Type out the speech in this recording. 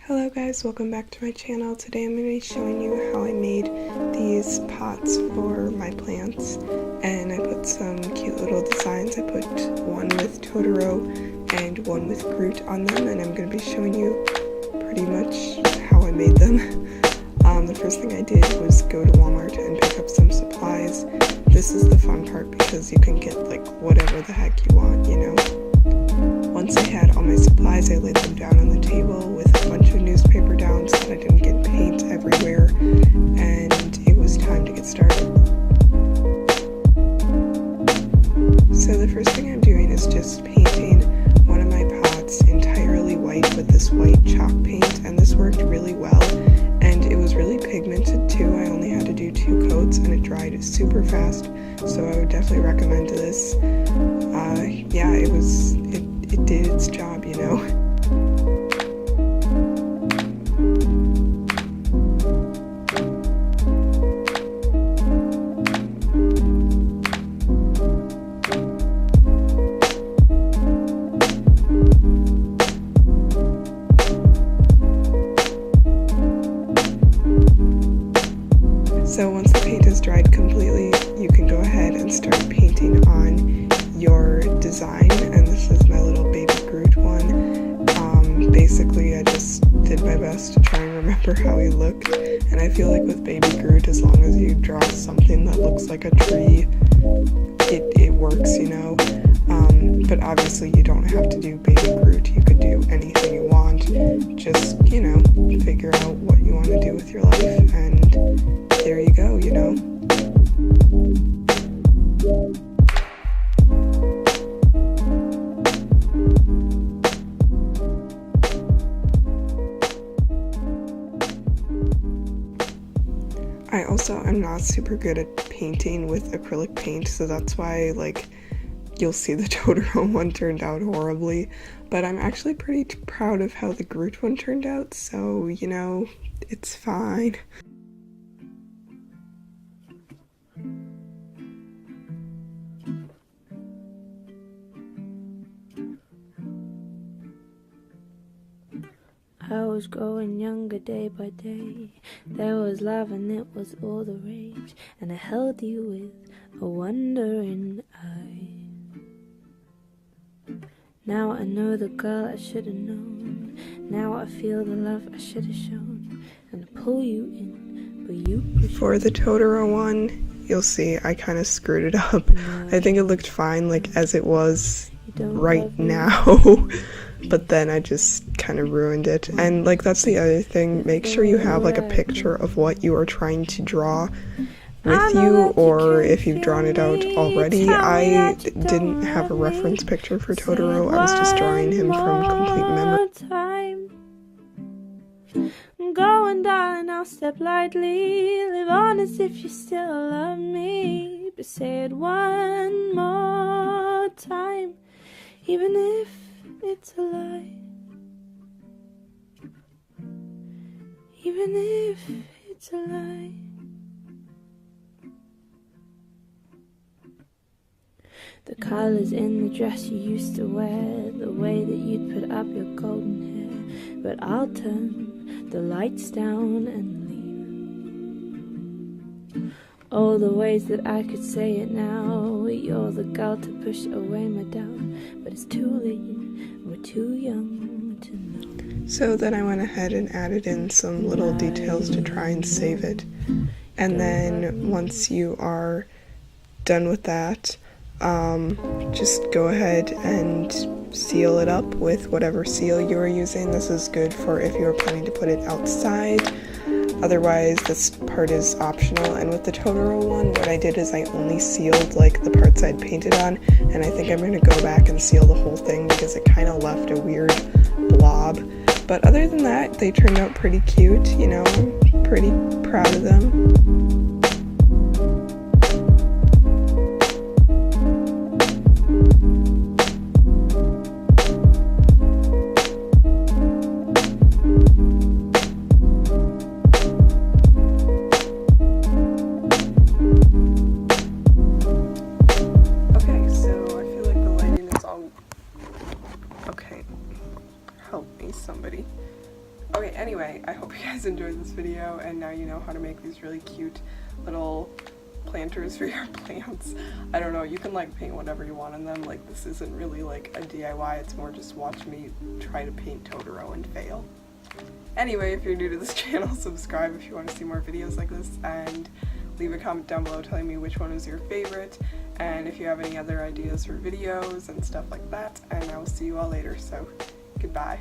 Hello guys, welcome back to my channel. Today I'm going to be showing you how I made these pots for my plants, and I put some cute little designs. I put one with Totaro and one with Groot on them, and I'm going to be showing you pretty much how I made them. The first thing I did was go to Walmart and pick up some supplies. This is the fun part because you can get like whatever the heck you want, you know. Once I had all my supplies, I laid them down on the table with a bunch of newspaper down so that I didn't get paint everywhere, and it was time to get started. So the first thing I'm doing is just painting one of my pots entirely white with this white chalk paint, and this worked really well, and it was really pigmented too. I only had to do 2 coats and it dried super fast, so I would definitely recommend this. Yeah, it did its job, you know. So once the paint is dried completely, you can go ahead and start painting on your design, and this is my little baby Groot one. Basically I just did my best to try and remember how he looked, and I feel like with baby Groot, as long as you draw something that looks like a tree, it works, you know. But obviously you don't have to do baby Groot, you could do anything you want, just, you know, figure out what you want to do with your life, and there you go, you know. I also am not super good at painting with acrylic paint, so that's why, like, you'll see the Totaro one turned out horribly, but I'm actually pretty proud of how the Groot one turned out, so, you know, it's fine. I was growing younger day by day. There was love and it was all the rage, and I held you with a wondering eye. Now I know the girl I should have known. Now I feel the love I should have shown, and I pull you in, but you push. For the Totaro one, you'll see I kind of screwed it up. I think it looked fine like as it was right now. But then I just kind of ruined it. And like, that's the other thing, make sure you have like a picture of what you are trying to draw with you, or if you've drawn it out already. I didn't have a reference picture for Totaro, I was just drawing him from complete memory. I'm going, darling, I'll step lightly. Live on as if you still love me, but say it one more time, even if it's a lie. Even if it's a lie. The colors in the dress you used to wear, the way that you'd put up your golden hair, but I'll turn the lights down and leave. All the ways that I could say it now, you're the girl to push away my doubt, but it's too late. We're too young to know. So then I went ahead and added in some little details to try and save it. And then once you are done with that, just go ahead and seal it up with whatever seal you are using. This is good for if you're planning to put it outside. Otherwise, this part is optional. And with the Totaro one, what I did is I only sealed like the parts I'd painted on, and I think I'm going to go back and seal the whole thing because it kind of left a weird blob. But other than that, they turned out pretty cute, you know. I'm pretty proud of them. Somebody. Okay, anyway, I hope you guys enjoyed this video, and now you know how to make these really cute little planters for your plants. I don't know, you can like paint whatever you want in them. Like, this isn't really like a DIY, it's more just watch me try to paint Totaro and fail. Anyway, if you're new to this channel, subscribe if you want to see more videos like this, and leave a comment down below telling me which one was your favorite, and if you have any other ideas for videos and stuff like that, and I will see you all later, so goodbye.